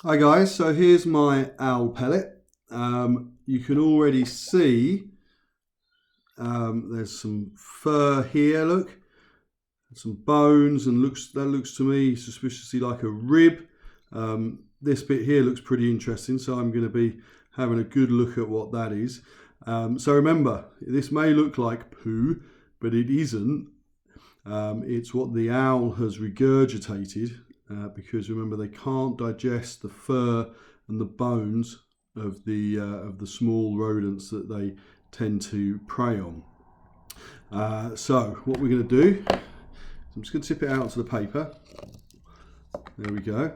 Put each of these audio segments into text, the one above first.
Hi guys, so here's my owl pellet. You can already see there's some fur here, look, some bones, and that looks to me suspiciously like a rib. This bit here looks pretty interesting, so I'm going to be having a good look at what that is. So remember, this may look like poo, but it isn't. It's what the owl has regurgitated. Because remember, they can't digest the fur and the bones of the small rodents that they tend to prey on. So what we're going to do, I'm just going to tip it out onto the paper. There we go.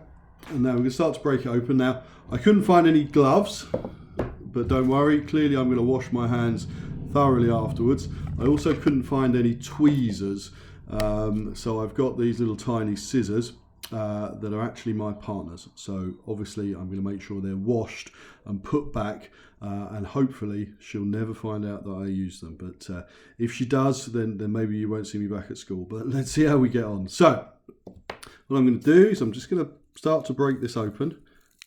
And now we're going to start to break it open. Now, I couldn't find any gloves, but don't worry, clearly I'm going to wash my hands thoroughly afterwards. I also couldn't find any tweezers, so I've got these little tiny scissors. That are actually my partner's, so obviously I'm going to make sure they're washed and put back, and hopefully she'll never find out that I use them, but if she does, then maybe you won't see me back at school. But let's see how we get on. So what I'm going to do is I'm just going to start to break this open.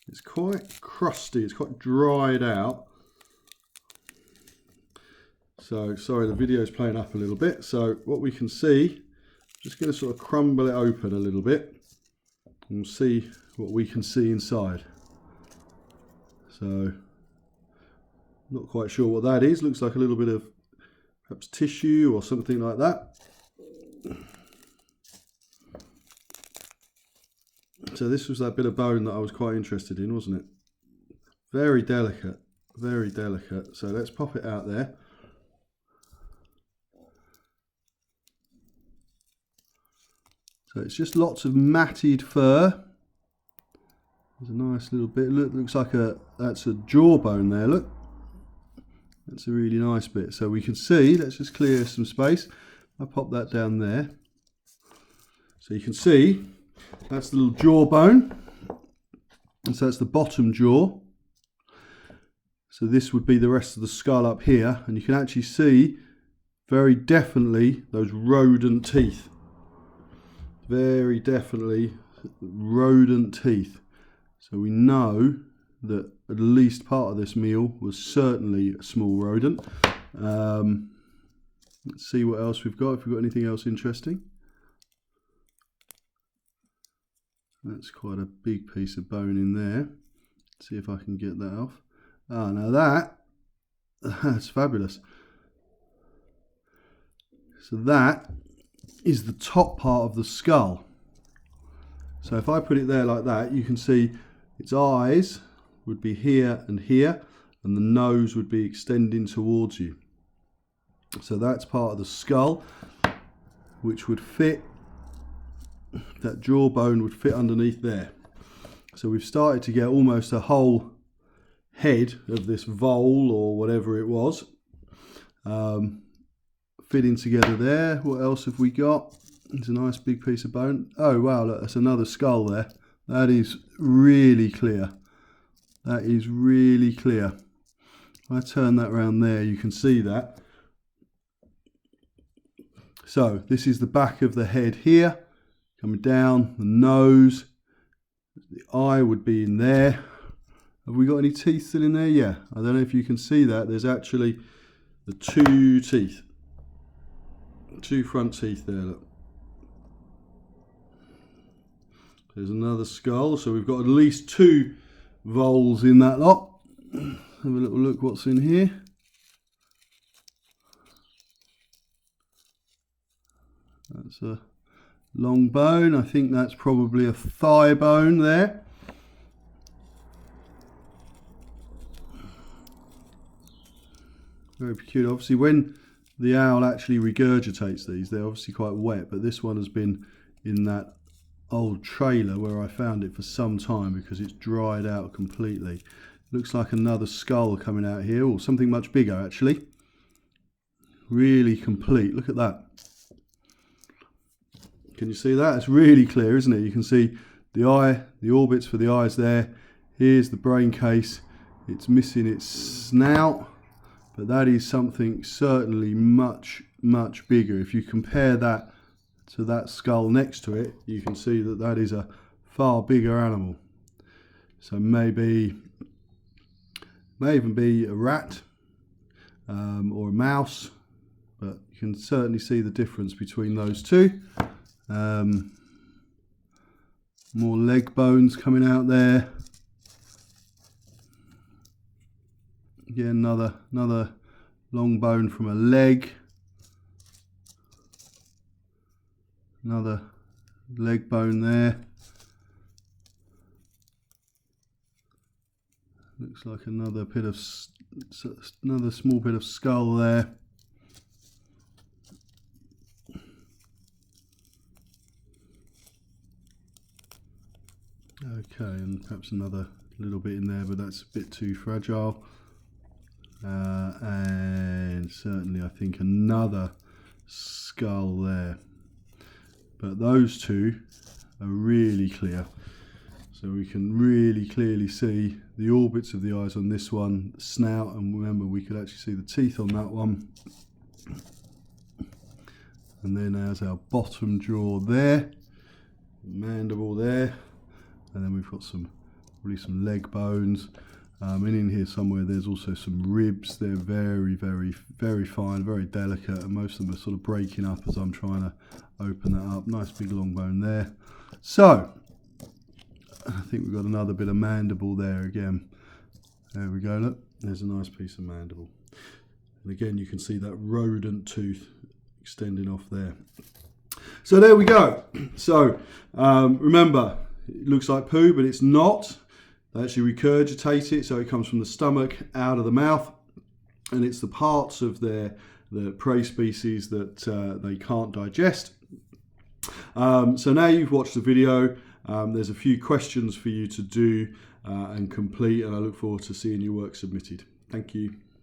It's quite crusty, it's quite dried out, so sorry, the video is playing up a little bit. So what we can see, I'm just going to sort of crumble it open a little bit and we'll see what we can see inside. So, not quite sure what that is. Looks like a little bit of perhaps tissue or something like that. So this was that bit of bone that I was quite interested in, wasn't it? Very delicate, very delicate. So let's pop it out there. So it's just lots of matted fur. There's a nice little bit. Look, looks like that's a jawbone there. Look, that's a really nice bit. So we can see. Let's just clear some space. I'll pop that down there. So you can see that's the little jawbone, and so that's the bottom jaw. So this would be the rest of the skull up here, and you can actually see very definitely those rodent teeth. Very definitely rodent teeth. So we know that at least part of this meal was certainly a small rodent. Let's see what else we've got, if we've got anything else interesting. That's quite a big piece of bone in there. Let's see if I can get that off. Ah, now that's fabulous. So that is the top part of the skull. So if I put it there like that, you can see its eyes would be here, and the nose would be extending towards you. So that's part of the skull, which would fit, that jawbone would fit underneath there. So we've started to get almost a whole head of this vole or whatever it was. Fitting together there. What else have we got? It's a nice big piece of bone. Oh wow, look, that's another skull there. That is really clear. That is really clear. If I turn that around there, you can see that. So this is the back of the head here, coming down, the nose, the eye would be in there. Have we got any teeth still in there? Yeah, I don't know if you can see that. There's actually the two teeth. Two front teeth there, look. There's another skull, so we've got at least two voles in that lot. Have a little look what's in here. That's a long bone. I think that's probably a thigh bone there. Very peculiar. Obviously when the owl actually regurgitates these, they're obviously quite wet, but this one has been in that old trailer where I found it for some time because it's dried out completely. Looks like another skull coming out here, or something much bigger actually. Really complete. Look at that. Can you see that? It's really clear, isn't it? You can see the eye, the orbits for the eyes there. Here's the brain case. It's missing its snout. But that is something certainly much, much bigger. If you compare that to that skull next to it, you can see that that is a far bigger animal. So maybe, may even be a rat or a mouse, but you can certainly see the difference between those two. More leg bones coming out there. Again, another long bone from a leg. Another leg bone there. Looks like another small bit of skull there. Okay, and perhaps another little bit in there, but that's a bit too fragile. And certainly I think another skull there. But those two are really clear. So we can really clearly see the orbits of the eyes on this one, the snout, and remember we could actually see the teeth on that one. And then there's our bottom jaw there, mandible there, and then we've got probably some leg bones. And in here somewhere there's also some ribs. They're very, very, very fine, very delicate, and most of them are sort of breaking up as I'm trying to open that up. Nice big long bone there. So I think we've got another bit of mandible there again. There we go, look, there's a nice piece of mandible. And again, you can see that rodent tooth extending off there. So there we go. So remember, it looks like poo, but it's not. They actually regurgitate it, so it comes from the stomach out of the mouth, and it's the parts of the prey species that they can't digest. So now you've watched the video, there's a few questions for you to do and complete, and I look forward to seeing your work submitted. Thank you.